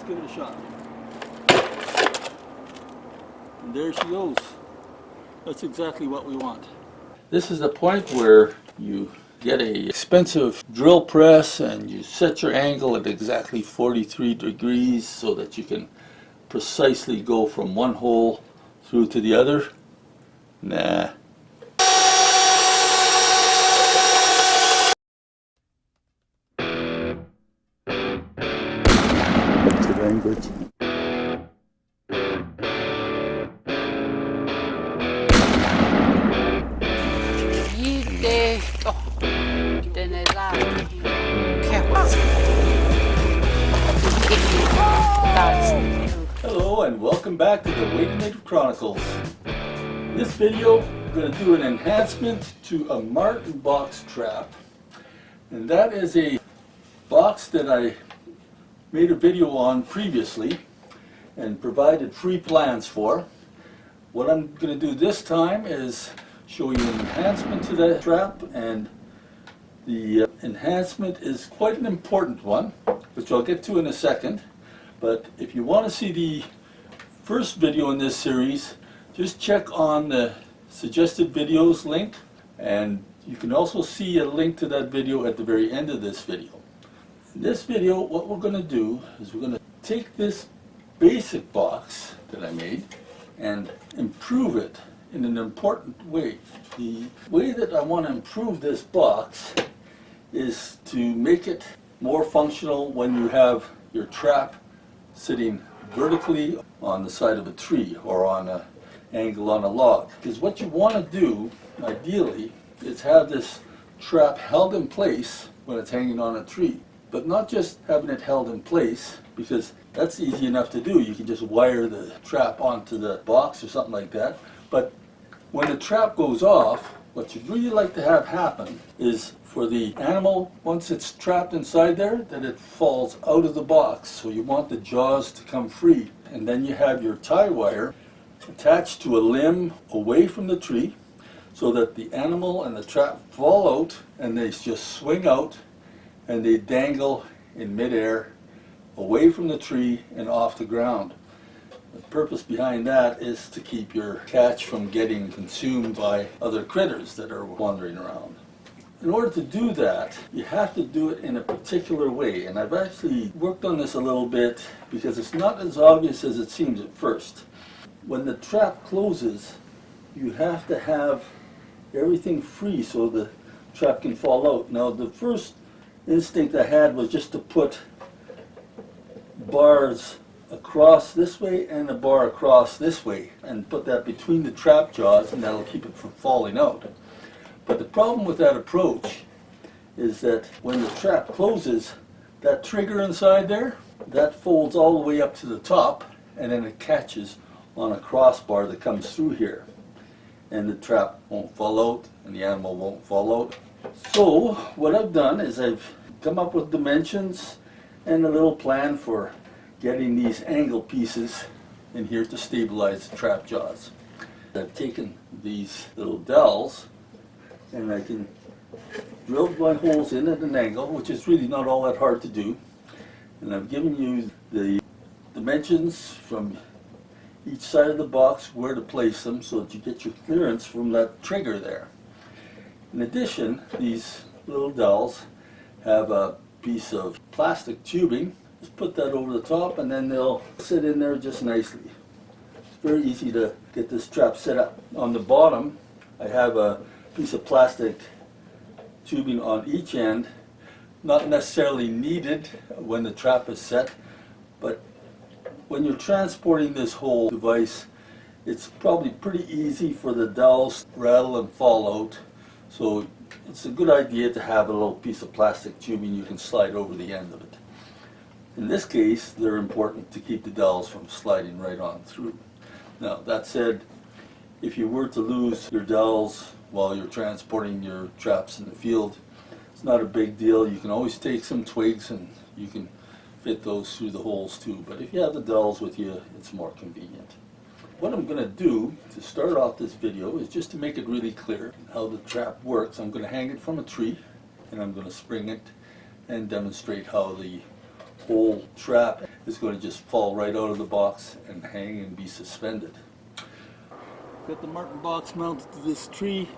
give it a shot. And there she goes. That's exactly what we want. This is the point where you get a expensive drill press and you set your angle at exactly 43 degrees so that you can precisely go from one hole through to the other. Nah. That's the language. Hello and welcome back to the Native Chronicles. In this video, I'm going to do an enhancement to a Marten Box trap. And that is a box that I made a video on previously and provided free plans for. What I'm going to do this time is show you an enhancement to that trap, and the enhancement is quite an important one, which I'll get to in a second. But if you want to see the first video in this series, just check on the suggested videos link, and you can also see a link to that video at the very end of this video. In this video, what we're going to do is we're going to take this basic box that I made and improve it in an important way. The way that I want to improve this box is to make it more functional when you have your trap sitting vertically on the side of a tree or on an angle on a log. Because what you want to do, ideally, is have this trap held in place when it's hanging on a tree. But not just having it held in place, because that's easy enough to do. You can just wire the trap onto the box or something like that. But when the trap goes off, what you'd really like to have happen is for the animal, once it's trapped inside there, that it falls out of the box. So you want the jaws to come free. And then you have your tie wire attached to a limb away from the tree so that the animal and the trap fall out and they just swing out and they dangle in midair away from the tree and off the ground. The purpose behind that is to keep your catch from getting consumed by other critters that are wandering around. In order to do that, you have to do it in a particular way, and I've actually worked on this a little bit because it's not as obvious as it seems at first. When the trap closes, you have to have everything free so the trap can fall out. Now, the first instinct I had was just to put bars across this way and a bar across this way and put that between the trap jaws, and that'll keep it from falling out. But the problem with that approach is that when the trap closes, that trigger inside there, that folds all the way up to the top, and then it catches on a crossbar that comes through here. And the trap won't fall out and the animal won't fall out. So what I've done is I've come up with dimensions and a little plan for getting these angle pieces in here to stabilize the trap jaws. I've taken these little dowels and I can drill my holes in at an angle, which is really not all that hard to do. And I've given you the dimensions from each side of the box, where to place them so that you get your clearance from that trigger there. In addition, these little dowels have a piece of plastic tubing. Just put that over the top and then they'll sit in there just nicely. It's very easy to get this trap set up. On the bottom, I have a piece of plastic tubing on each end, not necessarily needed when the trap is set, but when you're transporting this whole device, it's probably pretty easy for the dowels to rattle and fall out. So it's a good idea to have a little piece of plastic tubing you can slide over the end of it. In this case, they're important to keep the dowels from sliding right on through. Now, that said, if you were to lose your dowels while you're transporting your traps in the field, it's not a big deal. You can always take some twigs and you can fit those through the holes too. But if you have the dowels with you, it's more convenient. What I'm going to do to start off this video is just to make it really clear how the trap works. I'm going to hang it from a tree and I'm going to spring it and demonstrate how the whole trap is going to just fall right out of the box and hang and be suspended. Got the Marten box mounted to this tree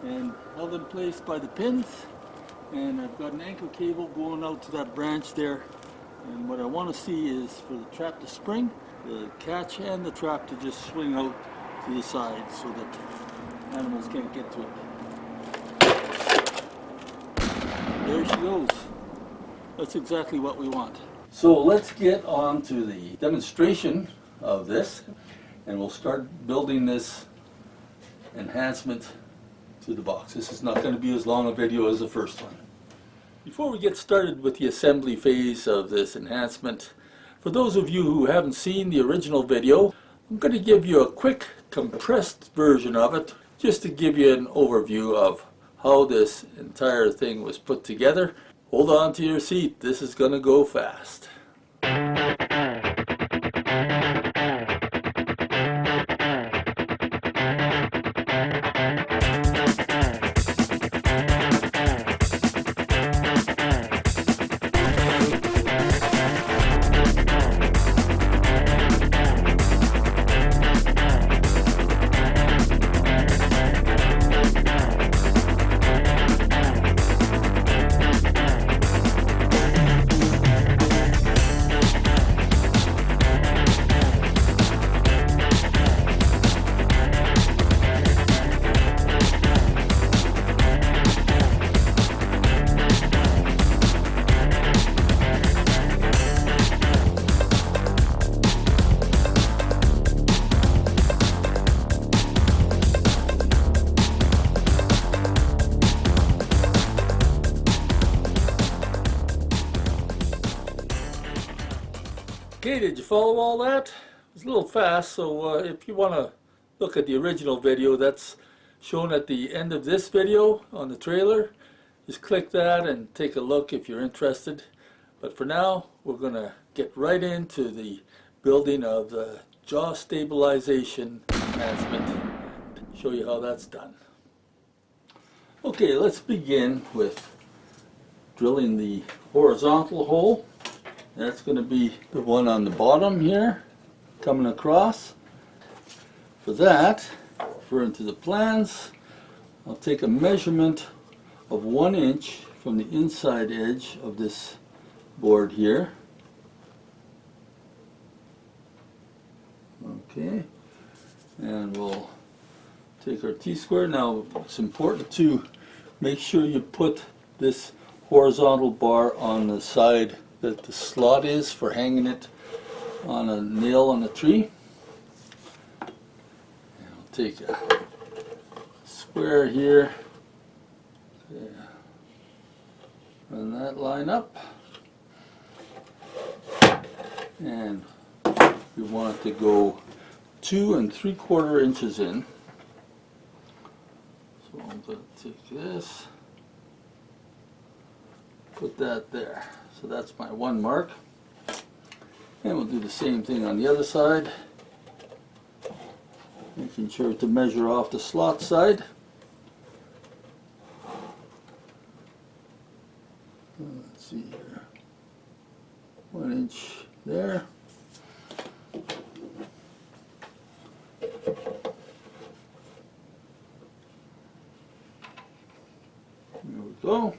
and held in place by the pins, and I've got an anchor cable going out to that branch there, and what I want to see is for the trap to spring, the catch and the trap to just swing out to the side so that animals can't get to it. There she goes. That's exactly what we want. So let's get on to the demonstration of this, and we'll start building this enhancement to the box. This is not going to be as long a video as the first one. Before we get started with the assembly phase of this enhancement, for those of you who haven't seen the original video, I'm going to give you a quick compressed version of it, just to give you an overview of how this entire thing was put together. Hold on to your seat, this is going to go fast. Okay, did you follow all that? It's a little fast, so if you want to look at the original video that's shown at the end of this video on the trailer, just click that and take a look if you're interested. But for now, we're going to get right into the building of the jaw stabilization enhancement and show you how that's done. Okay, let's begin with drilling the horizontal hole. That's going to be the one on the bottom here, coming across. For that, referring to the plans, I'll take a measurement of 1 inch from the inside edge of this board here. Okay, and we'll take our T-square. Now, it's important to make sure you put this horizontal bar on the side that the slot is for hanging it on a nail on a tree. And I'll take a square here, run that line up, and we want it to go 2 3/4 inches in. So I'm going to take this, put that there. So that's my one mark. And we'll do the same thing on the other side, making sure to measure off the slot side. Let's see here, 1 inch there. There we go.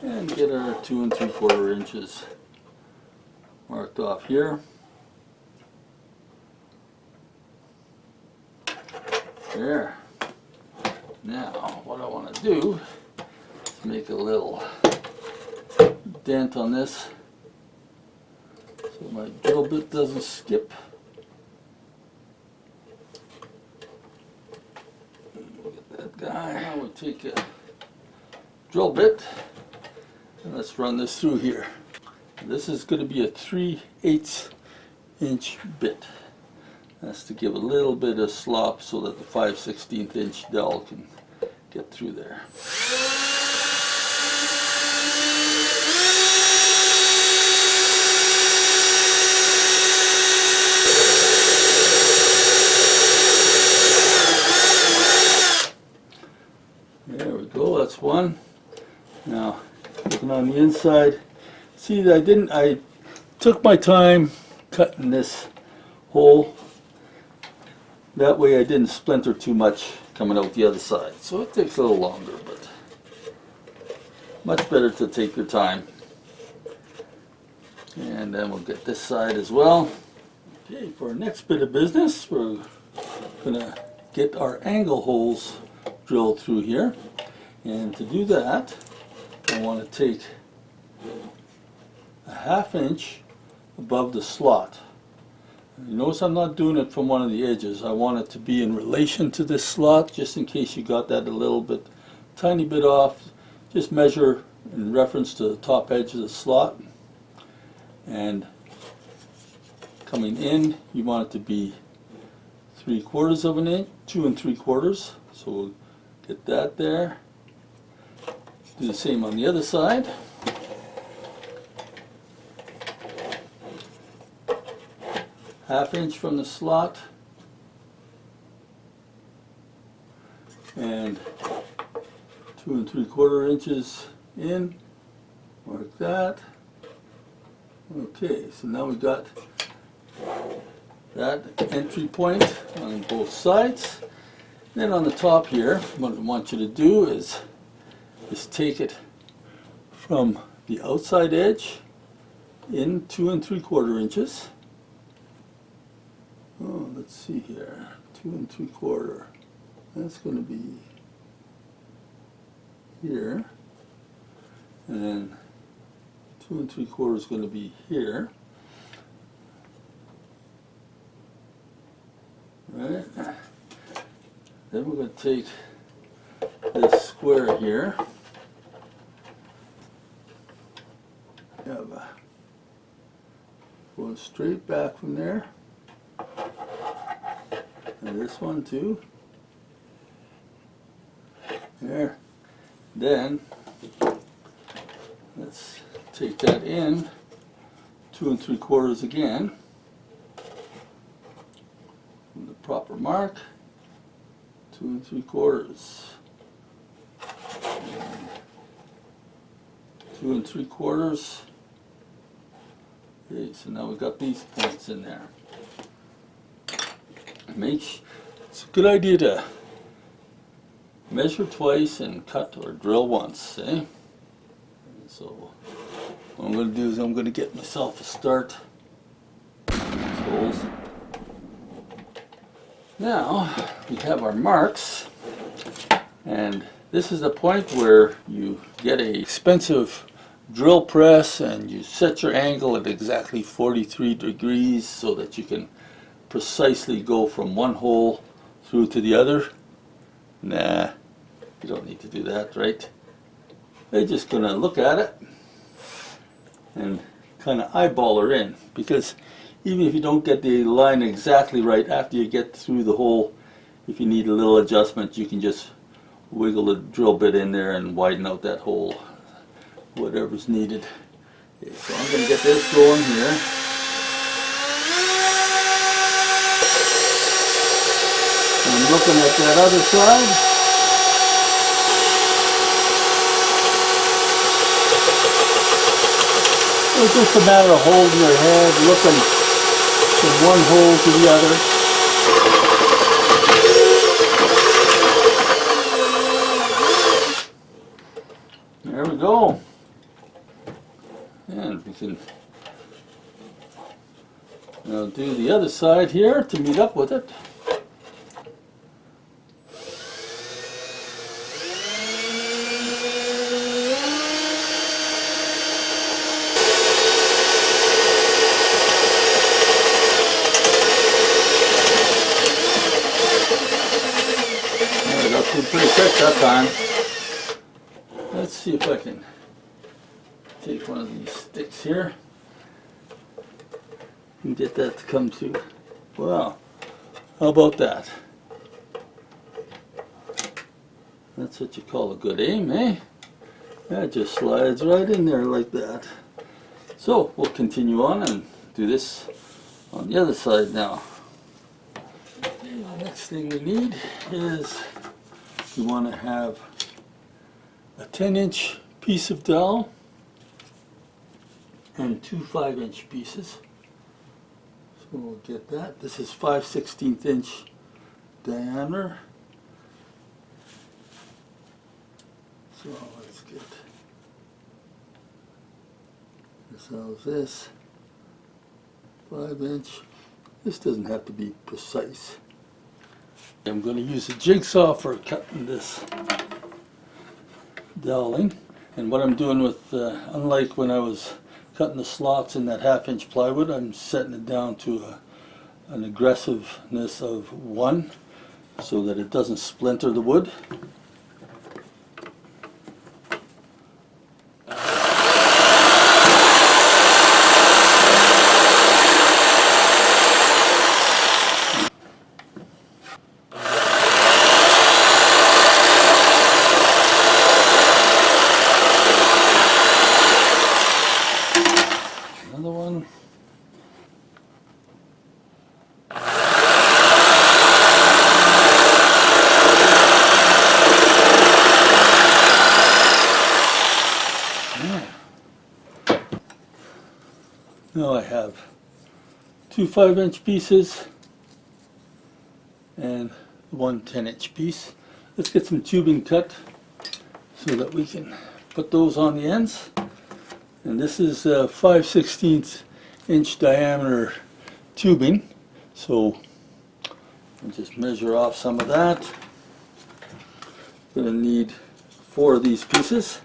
And get our 2 3/4 inches marked off here. There. Now, what I want to do is make a little dent on this so my drill bit doesn't skip. Look at that guy. Now we'll take a drill bit. And let's run this through here. This is going to be a 3/8 inch bit. That's to give a little bit of slop so that the 5/16 inch dowel can get through there. There we go, that's one. Now, looking on the inside, See, I took my time cutting this hole. That way I didn't splinter too much coming out the other side. So it takes a little longer, but much better to take your time. And then we'll get this side as well. Okay, for our next bit of business, we're gonna get our angle holes drilled through here. And to do that, I want to take a 1/2 inch above the slot. You notice I'm not doing it from one of the edges. I want it to be in relation to this slot, just in case you got that a little bit, tiny bit off. Just measure in reference to the top edge of the slot. And coming in, you want it to be 3/4 of an inch, 2 3/4. So we'll get that there. Do the same on the other side. 1/2 inch from the slot. And 2 3/4 inches in. Like that. Okay, so now we've got that entry point on both sides. Then on the top here, what I want you to do is take it from the outside edge in 2 3/4 inches. Oh, let's see here, 2 3/4. That's going to be here, and then 2 3/4 is going to be here. Right. Then we're going to take this square here. Going straight back from there. And this one too. There. Then let's take that in 2 3/4 again. From the proper mark. 2 3/4. 2 3/4. Okay, so now we've got these points in there. It's a good idea to measure twice and cut or drill once, eh? So what I'm going to do is I'm going to get myself a start. Holes. Now we have our marks, and this is the point where you get a expensive drill press and you set your angle at exactly 43 degrees so that you can precisely go from one hole through to the other. Nah, you don't need to do that, right? They're just gonna look at it and kind of eyeball her in, because even if you don't get the line exactly right after you get through the hole, if you need a little adjustment, you can just wiggle the drill bit in there and widen out that hole, whatever's needed. Okay, so I'm going to get this going here. And I'm looking at that other side. It's just a matter of holding your head, looking from one hole to the other. There we go. And we can now do the other side here to meet up with it. There we go, pretty quick that time. Let's see if I can take one of these sticks here and get that to come through. Wow, how about that? That's what you call a good aim, eh? That just slides right in there like that. So we'll continue on and do this on the other side now. Okay, the next thing we need is we want to have a 10-inch piece of dowel. and two 5-inch pieces. So we'll get that. This is 5/16 inch diameter. So let's get this out of this. 5-inch. This doesn't have to be precise. I'm going to use a jigsaw for cutting this doweling. And what I'm doing with, unlike when I was cutting the slots in that 1/2-inch plywood, I'm setting it down to an aggressiveness of 1 so that it doesn't splinter the wood. Another one. Now I have two 5-inch pieces and one 10-inch piece. Let's get some tubing cut so that we can put those on the ends. And this is 5/16 inch diameter tubing, so I'll just measure off some of that. Going to need 4 of these pieces.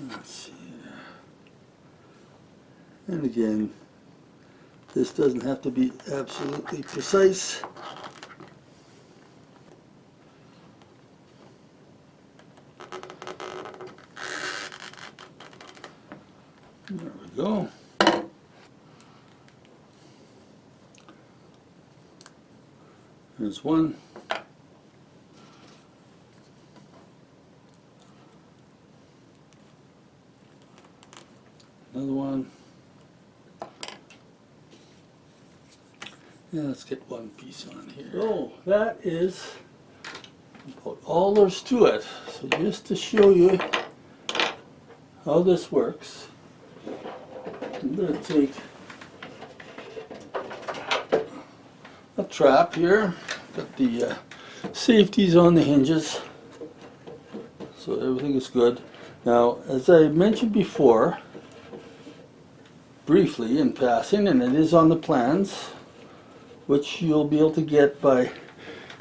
Let's see here. And again, this doesn't have to be absolutely precise. There we go. There's one. Another one. Yeah, let's get one piece on here. So that is about all there's to it. So just to show you how this works, I'm going to take a trap here, got the safeties on the hinges, so everything is good. Now, as I mentioned before, briefly in passing, and it is on the plans, which you'll be able to get by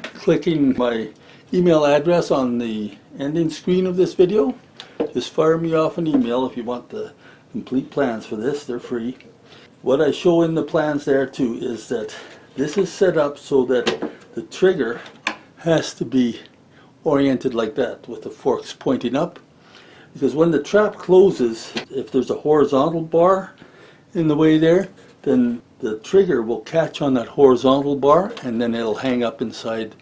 clicking my email address on the ending screen of this video. Just fire me off an email if you want the complete plans for this. They're free. What I show in the plans there too is that this is set up so that the trigger has to be oriented like that with the forks pointing up, because when the trap closes, if there's a horizontal bar in the way there, then the trigger will catch on that horizontal bar and then it'll hang up inside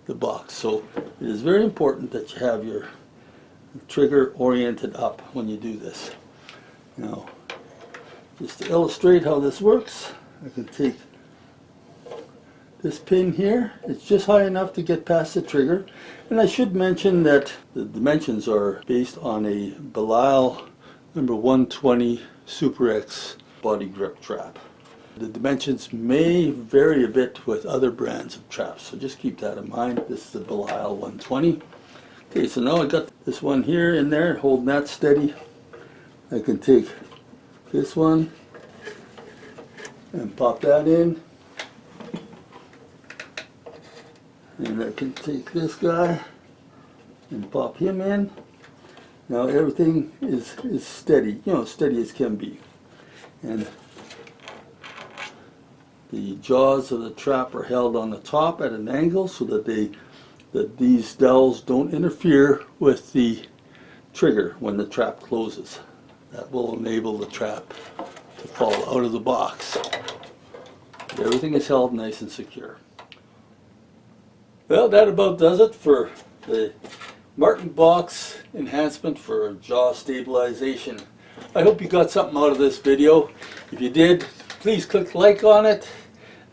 the box. So it is very important that you have your trigger oriented up when you do this. Now, just to illustrate how this works, I can take this pin here. It's just high enough to get past the trigger. And I should mention that the dimensions are based on a Belial number 120 Super X body grip trap. The dimensions may vary a bit with other brands of traps, so just keep that in mind. This is the Belial 120. Okay, so now I got this one here in there, holding that steady. I can take this one and pop that in. And I can take this guy and pop him in. Now everything is steady, you know, steady as can be. And the jaws of the trap are held on the top at an angle so that these dowels don't interfere with the trigger when the trap closes. That will enable the trap to fall out of the box. Everything is held nice and secure. Well, that about does it for the Marten Box enhancement for jaw stabilization. I hope you got something out of this video. If you did, please click like on it.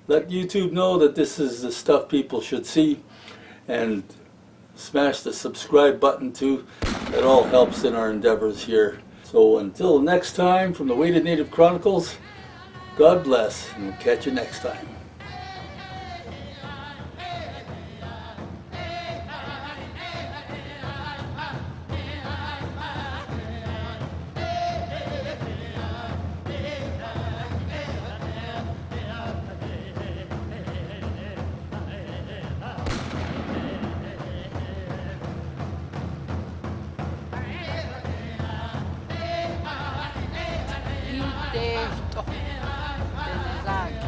Let YouTube know that this is the stuff people should see. And Smash the subscribe button too. That all helps in our endeavors here. So until next time, from the Weighted Native Chronicles, God bless, and we'll catch you next time. Inte. Den är lagd.